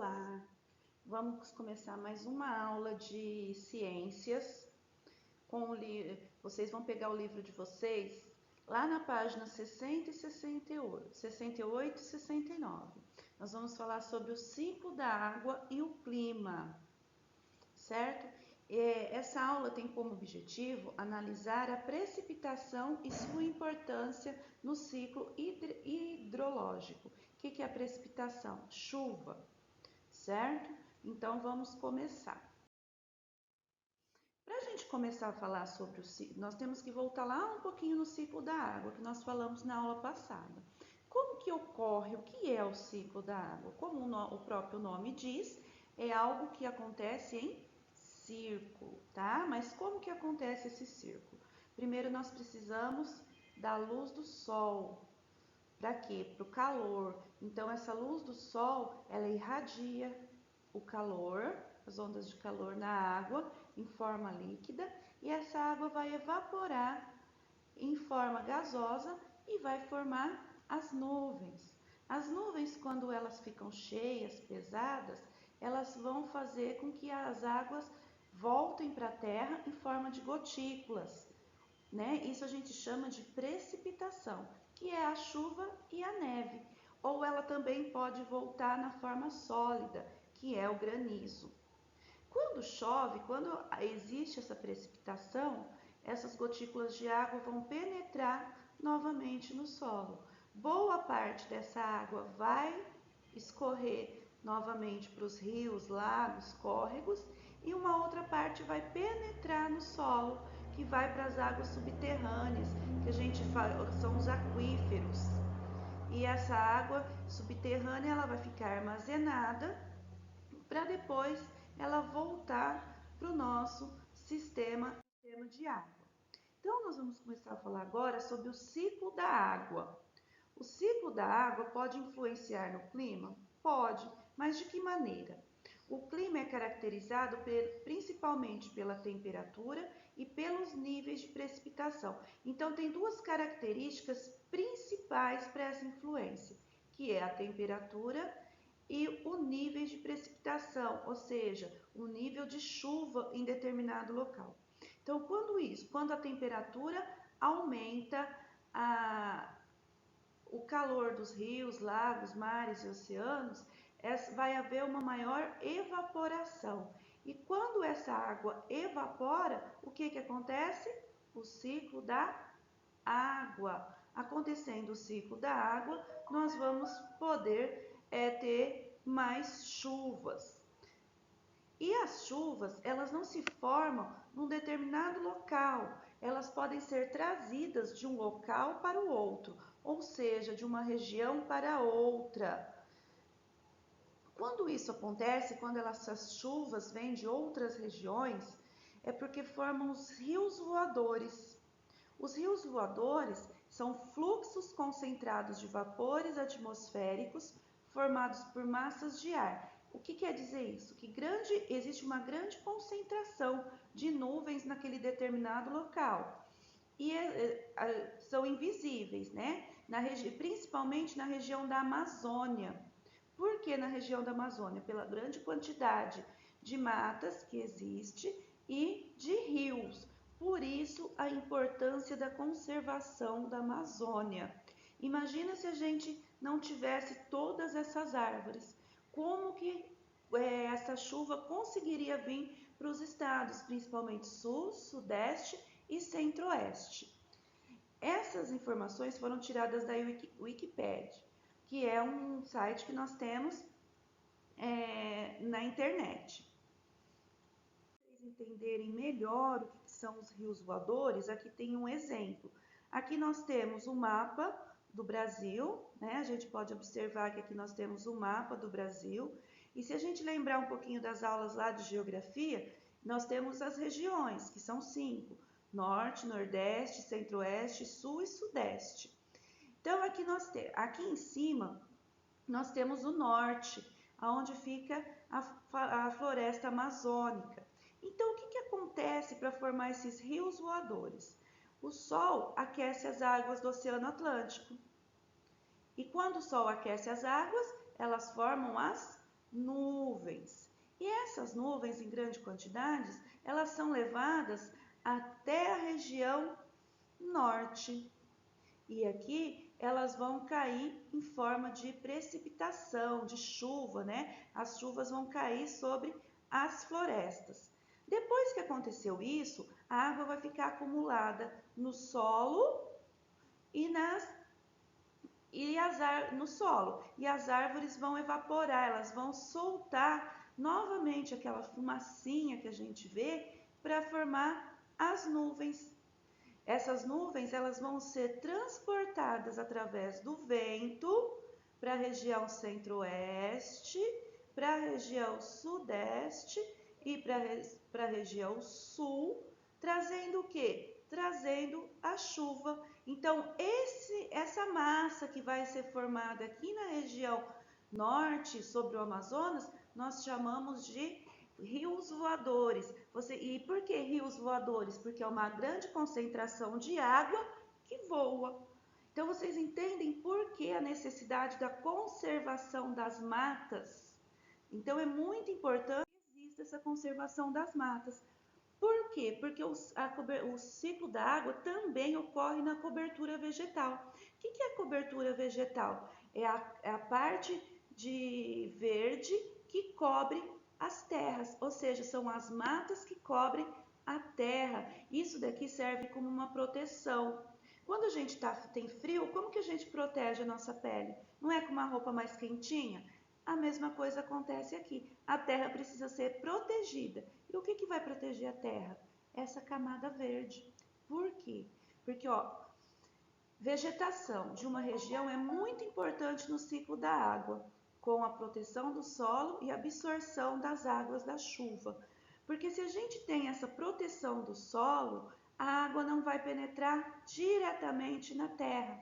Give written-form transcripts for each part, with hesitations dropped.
Olá, vamos começar mais uma aula de ciências. Vocês vão pegar o livro de vocês lá na página 60 e 68 e 69. Nós vamos falar sobre o ciclo da água e o clima, certo? Essa aula tem como objetivo analisar a precipitação e sua importância no ciclo hidrológico. O que é a precipitação? Chuva, certo? Então vamos começar. Para a gente começar a falar sobre o ciclo, nós temos que voltar lá um pouquinho no ciclo da água, que nós falamos na aula passada. Como que ocorre, o que é o ciclo da água? Como o próprio nome diz, é algo que acontece em círculo, tá? Mas como que acontece esse círculo? Primeiro nós precisamos da luz do sol. Para quê? Para o calor. Então essa luz do sol, ela irradia o calor, as ondas de calor na água em forma líquida, e essa água vai evaporar em forma gasosa e vai formar as nuvens. As nuvens, quando elas ficam cheias, pesadas, elas vão fazer com que as águas voltem para a terra em forma de gotículas, né? Isso a gente chama de precipitação, que é a chuva e a neve. Ou ela também pode voltar na forma sólida, que é o granizo. Quando chove, quando existe essa precipitação, essas gotículas de água vão penetrar novamente no solo. Boa parte dessa água vai escorrer novamente para os rios, lagos, córregos, e uma outra parte vai penetrar no solo, que vai para as águas subterrâneas, que a gente fala, são os aquíferos. E essa água subterrânea ela vai ficar armazenada para depois ela voltar para o nosso sistema de água. Então, nós vamos começar a falar agora sobre o ciclo da água. O ciclo da água pode influenciar no clima? Pode, mas de que maneira? O clima é caracterizado principalmente pela temperatura e pelos níveis de precipitação. Então, tem duas características principais para essa influência, que é a temperatura e o nível de precipitação, ou seja, o nível de chuva em determinado local. Então, quando a temperatura aumenta, o calor dos rios, lagos, mares e oceanos, vai haver uma maior evaporação. E quando essa água evapora, o que acontece? O ciclo da água. Acontecendo o ciclo da água, nós vamos poder ter mais chuvas. E as chuvas, elas não se formam num determinado local, elas podem ser trazidas de um local para o outro, ou seja, de uma região para outra. Quando isso acontece, quando essas chuvas vêm de outras regiões, é porque formam os rios voadores. Os rios voadores são fluxos concentrados de vapores atmosféricos formados por massas de ar. O que quer dizer isso? Que existe uma grande concentração de nuvens naquele determinado local. E são invisíveis, né? Principalmente na região da Amazônia. Por que na região da Amazônia? Pela grande quantidade de matas que existe e de rios. Por isso, a importância da conservação da Amazônia. Imagina se a gente não tivesse todas essas árvores. Como que essa chuva conseguiria vir para os estados, principalmente sul, sudeste e centro-oeste? Essas informações foram tiradas da Wikipedia, que é um site que nós temos na internet. Para vocês entenderem melhor o que são os rios voadores, aqui tem um exemplo. Aqui nós temos o mapa do Brasil, né? A gente pode observar que aqui nós temos o mapa do Brasil. E se a gente lembrar um pouquinho das aulas lá de geografia, nós temos as regiões, que são 5. Norte, Nordeste, Centro-Oeste, Sul e Sudeste. Então, aqui em cima, nós temos o Norte, onde fica a floresta amazônica. Então, o que acontece para formar esses rios voadores? O Sol aquece as águas do Oceano Atlântico. E quando o Sol aquece as águas, elas formam as nuvens. E essas nuvens, em grandes quantidades, elas são levadas até a região norte. E aqui elas vão cair em forma de precipitação, de chuva, né? As chuvas vão cair sobre as florestas. Depois que aconteceu isso, a água vai ficar acumulada no solo e no solo. E as árvores vão evaporar, elas vão soltar novamente aquela fumacinha que a gente vê para formar as nuvens. Essas nuvens elas vão ser transportadas através do vento para a região centro-oeste, para a região sudeste e para a região sul, trazendo o quê? Trazendo a chuva. Então, essa massa que vai ser formada aqui na região norte, sobre o Amazonas, nós chamamos de rios voadores. E por que rios voadores? Porque é uma grande concentração de água que voa. Então vocês entendem por que a necessidade da conservação das matas? Então é muito importante que exista essa conservação das matas. Por quê? Porque o ciclo da água também ocorre na cobertura vegetal. O que é a cobertura vegetal? É a parte de verde que cobre as terras, ou seja, são as matas que cobrem a terra. Isso daqui serve como uma proteção. Quando a gente tem frio, como que a gente protege a nossa pele? Não é com uma roupa mais quentinha? A mesma coisa acontece aqui. A terra precisa ser protegida. E o que vai proteger a terra? Essa camada verde. Por quê? Porque, vegetação de uma região é muito importante no ciclo da água, com a proteção do solo e absorção das águas da chuva. Porque se a gente tem essa proteção do solo, a água não vai penetrar diretamente na terra.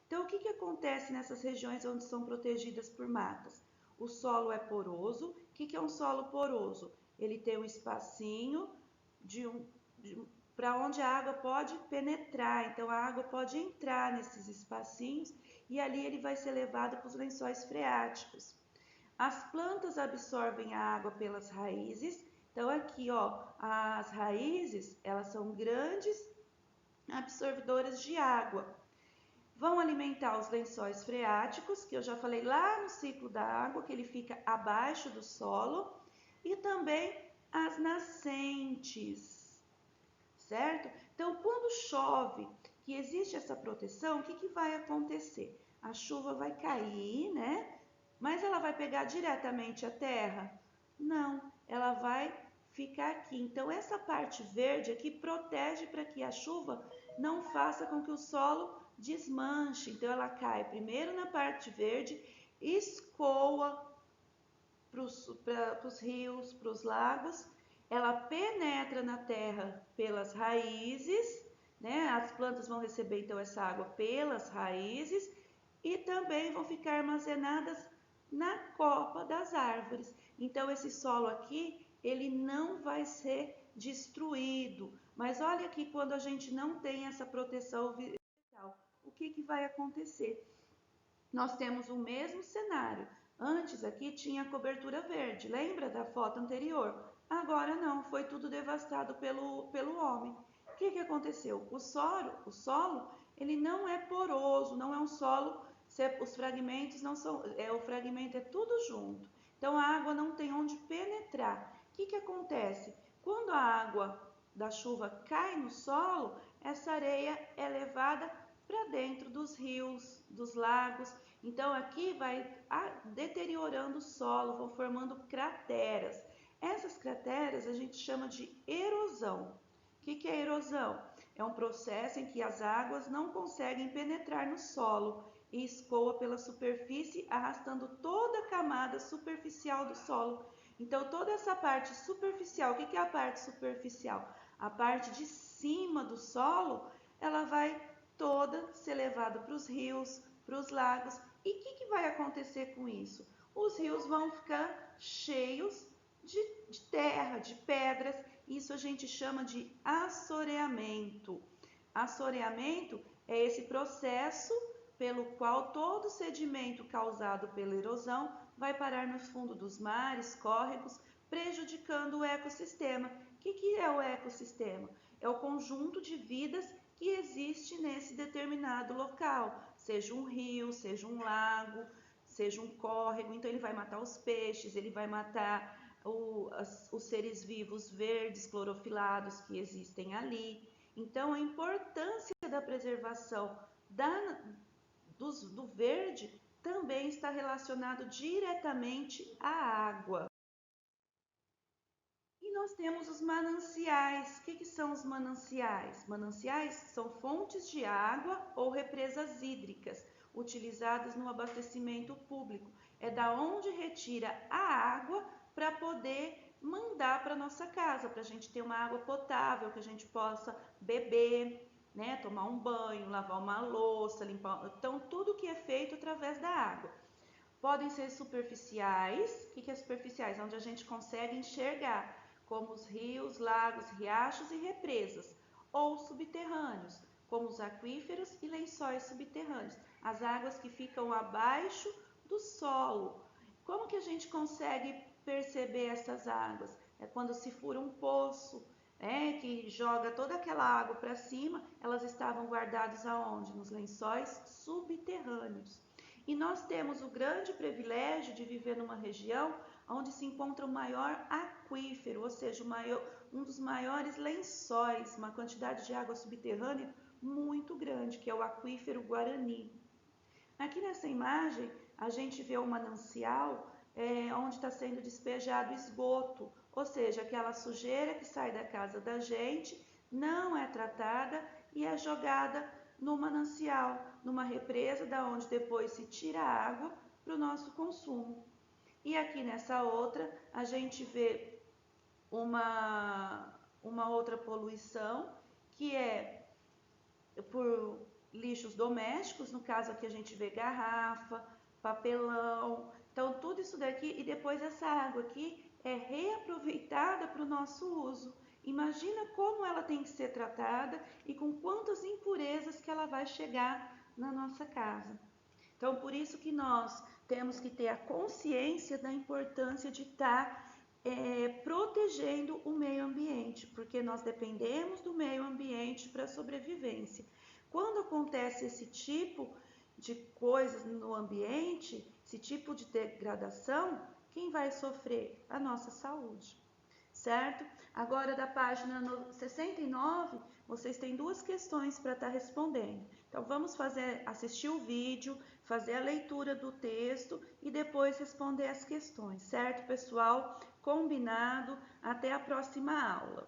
Então, o que acontece nessas regiões onde são protegidas por matas? O solo é poroso. O que é um solo poroso? Ele tem um espacinho para onde a água pode penetrar. Então, a água pode entrar nesses espacinhos e ali ele vai ser levado para os lençóis freáticos. As plantas absorvem a água pelas raízes. Então, aqui, as raízes, elas são grandes absorvedoras de água. Vão alimentar os lençóis freáticos, que eu já falei lá no ciclo da água, que ele fica abaixo do solo, e também as nascentes, certo? Então, quando chove, que existe essa proteção, o que vai acontecer? A chuva vai cair, né? Mas ela vai pegar diretamente a terra? Não, ela vai ficar aqui. Então, essa parte verde aqui protege para que a chuva não faça com que o solo desmanche. Então, ela cai primeiro na parte verde, escoa para os rios, para os lagos, ela penetra na terra pelas raízes, né? As plantas vão receber então essa água pelas raízes e também vão ficar armazenadas na copa das árvores. Então, esse solo aqui, ele não vai ser destruído. Mas olha aqui, quando a gente não tem essa proteção vegetal, o que vai acontecer? Nós temos o mesmo cenário. Antes aqui tinha cobertura verde, lembra da foto anterior? Agora não, foi tudo devastado pelo homem. O que aconteceu? O solo, ele não é poroso, não é um solo, os fragmentos não são, o fragmento é tudo junto. Então a água não tem onde penetrar. O que acontece? Quando a água da chuva cai no solo, essa areia é levada para dentro dos rios, dos lagos. Então aqui vai deteriorando o solo, vão formando crateras. Essas crateras a gente chama de erosão. O que é erosão? É um processo em que as águas não conseguem penetrar no solo e escoa pela superfície, arrastando toda a camada superficial do solo. Então toda essa parte superficial, o que é a parte superficial? A parte de cima do solo, ela vai toda ser levada para os rios, para os lagos. E o que vai acontecer com isso? Os rios vão ficar cheios de terra, de pedras. Isso a gente chama de assoreamento. Assoreamento é esse processo pelo qual todo sedimento causado pela erosão vai parar no fundo dos mares, córregos, prejudicando o ecossistema. O que é o ecossistema? É o conjunto de vidas que existe nesse determinado local, seja um rio, seja um lago, seja um córrego. Então ele vai matar os peixes, ele vai matar os seres vivos verdes, clorofilados que existem ali. Então a importância da preservação do verde também está relacionado diretamente à água. E nós temos os mananciais. O que são os mananciais? Mananciais são fontes de água ou represas hídricas utilizadas no abastecimento público. É da onde retira a água para poder mandar para nossa casa, para a gente ter uma água potável, que a gente possa beber, né? Tomar um banho, lavar uma louça, limpar. Então, tudo que é feito através da água. Podem ser superficiais. O que é superficiais? Onde a gente consegue enxergar, como os rios, lagos, riachos e represas, ou subterrâneos, como os aquíferos e lençóis subterrâneos, as águas que ficam abaixo do solo. Como que a gente consegue perceber essas águas? É quando se fura um poço, que joga toda aquela água para cima, elas estavam guardadas aonde? Nos lençóis subterrâneos. E nós temos o grande privilégio de viver numa região onde se encontra o maior aquífero, ou seja, um dos maiores lençóis, uma quantidade de água subterrânea muito grande, que é o aquífero Guarani. Aqui nessa imagem, a gente vê um manancial onde está sendo despejado esgoto, ou seja, aquela sujeira que sai da casa da gente não é tratada e é jogada no manancial, numa represa, da onde depois se tira a água para o nosso consumo. E aqui nessa outra, a gente vê uma outra poluição, que é por lixos domésticos, no caso aqui a gente vê garrafa, papelão, então tudo isso daqui, e depois essa água aqui é reaproveitada para o nosso uso. Imagina como ela tem que ser tratada e com quantas impurezas que ela vai chegar na nossa casa. Então, por isso que nós temos que ter a consciência da importância de estar protegendo o meio ambiente, porque nós dependemos do meio ambiente para a sobrevivência. Quando acontece esse tipo de coisas no ambiente, esse tipo de degradação, quem vai sofrer? A nossa saúde, certo? Agora, da página 69, vocês têm duas questões para estar respondendo. Então, vamos assistir o vídeo, fazer a leitura do texto e depois responder as questões, certo, pessoal? Combinado? Até a próxima aula.